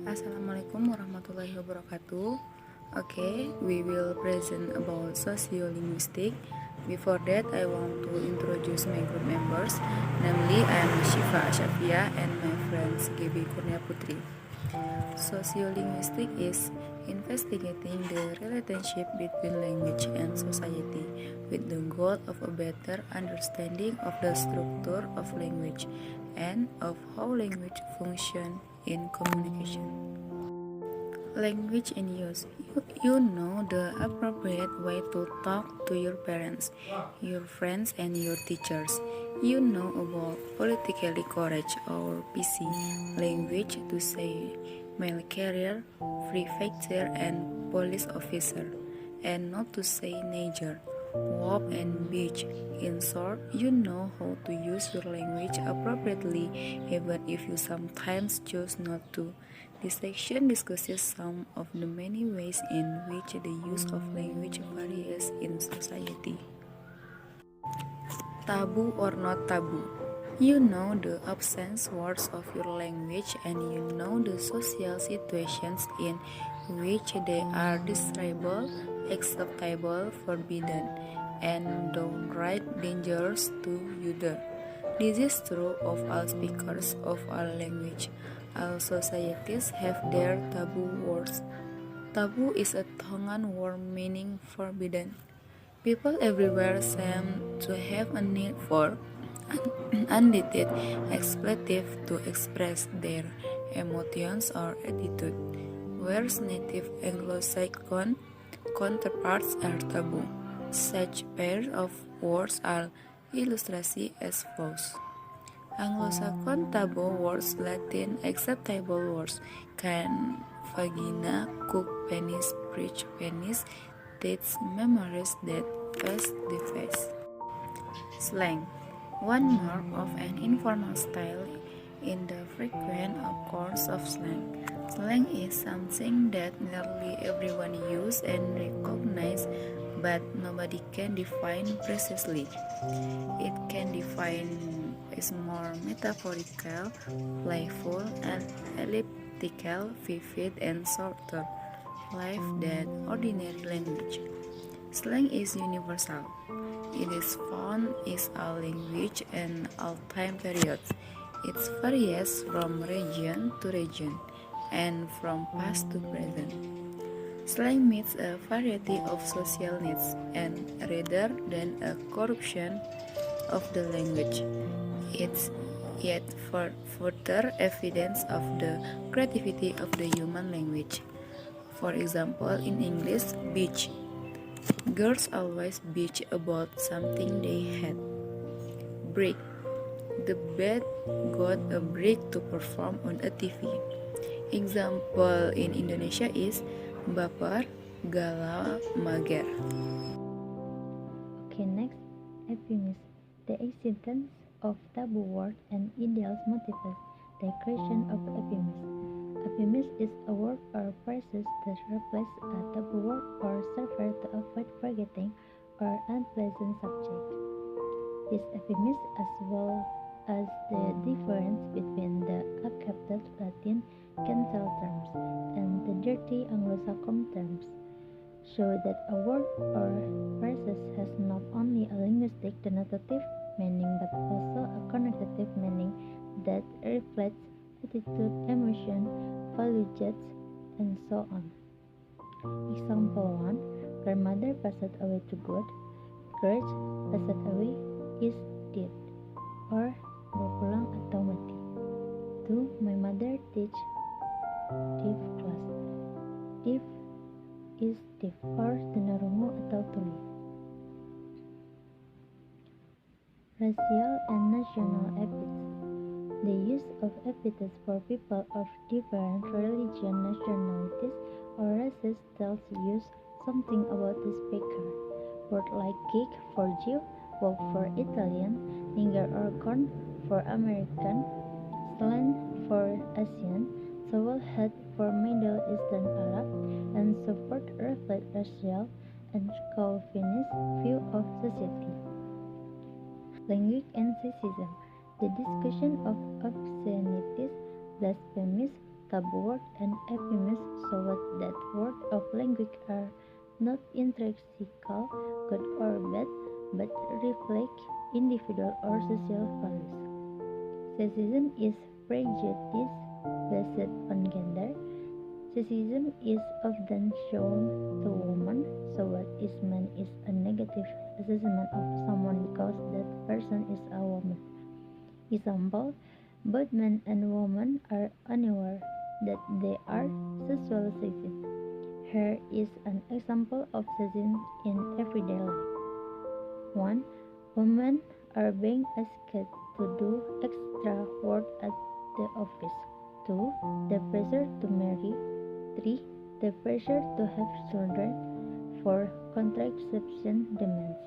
Assalamualaikum warahmatullahi wabarakatuh. Okay, we will present about sociolinguistics. Before that, I want to introduce my group members. Namely, I am Shifa Ashafia and my friends Gibi Kurnia Putri. Sociolinguistics is investigating the relationship between language and society with the goal of a better understanding of the structure of language and of how language functions in communication. Language in use. You know the appropriate way to talk to your parents, your friends, and your teachers. You know about politically correct or PC language to say mail carrier, prefecture, and police officer, and not to say nature, walk, and beach. In short, you know how to use your language appropriately even if you sometimes choose not to. This section discusses some of the many ways in which the use of language varies in society. Taboo or not taboo. You know the absence words of your language and you know the social situations in which they are desirable, acceptable, forbidden, and downright dangerous to others. This is true of all speakers of all language. All societies have their taboo words. Taboo is a Tongan word meaning forbidden. People everywhere seem to have a need for unedited expletive to express their emotions or attitude, whereas native Anglo-Saxon counterparts are taboo. Such pairs of words are illustrated as follows. Anglo-Saxon taboo words, Latin acceptable words, can, vagina, cook penis, preach penis, teach memories that pass the face. Slang. One mark of an informal style in the frequent occurrence of slang. Slang is something that nearly everyone uses and recognizes, but nobody can define precisely. It can define as more metaphorical, playful, and elliptical, vivid, and shorter life than ordinary language. Slang is universal. It is found in all language and all time periods. It varies from region to region and from past to present. Slang meets a variety of social needs and rather than a corruption of the language. It's yet further evidence of the creativity of the human language. For example, in English, bitch. Girls always bitch about something they had. Brick. The bed got a brick to perform on a TV. Example in Indonesia is baper, galau, mager. Okay, next, euphemism. The existence of taboo words and ideals motivates the creation of euphemism. Euphemism is a word or phrases that replace a taboo word or serve to avoid forgetting or unpleasant subject. This euphemism, as well as the difference between the accepted Latin cancel terms and the dirty Anglo-Saxon terms, show that a word or phrase has not only a linguistic denotative meaning but also a connotative meaning that reflects attitude, emotion, values, and so on. Example 1. Grandmother passed away to God. Courage, passed away is dead. Or berpulang atau mati. 2. My mother teach deaf class. Deaf is deaf or tunarungu atau tuli. Racial and national epithets. The use of epithets for people of different religion, nationalities, or races tells you something about the speaker. Words like geek for Jew, woke for Italian, nigger or corn for American, slang for Asian, shovel head for Middle Eastern Arab, and support reflect racial and chauvinist view of society. Language and sexism. The discussion of obscenities blasphemous, taboo word, and ephemous show that words of language are not intrinsically good or bad, but reflect individual or social values. Sexism is prejudice based on gender. Sexism is often shown to women, so what is meant is a negative assessment of someone because that person is a woman. Example, both men and women are unaware that they are sexual sexist. Here is an example of sexism in everyday life. 1. Women are being asked to do extra work at the office. 2. The pressure to marry. 3. The pressure to have children. 4. Contraception demands.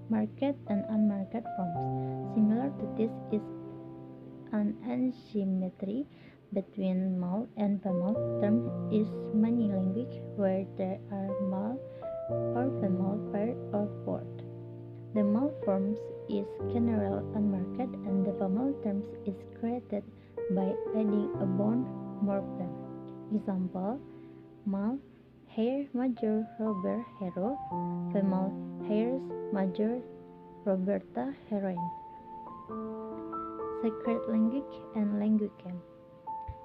Market and unmarked forms. Similar to this is an asymmetry between male and female terms in many languages where there are male or female pair of words. The male forms is general unmarked and the female terms is created by adding a bond morpheme. Example, male hair major Robert hero, female hairs major Roberta heroine. Sacred language and language camp.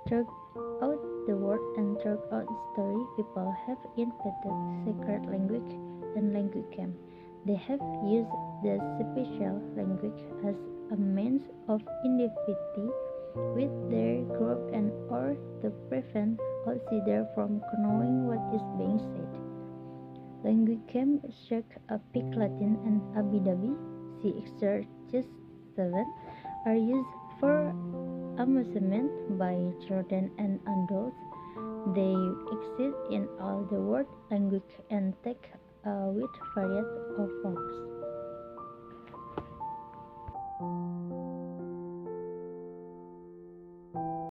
Throughout the world and throughout story, people have invented sacred language and language camp. They have used the special language as a means of identity with their group and or to prevent outsiders from knowing what is being said. Language camp Czech, Pic Latin, and Abidabi, see exercises 7, are used for amusement by children and adults. They exist in all the world language and take with variety of forms.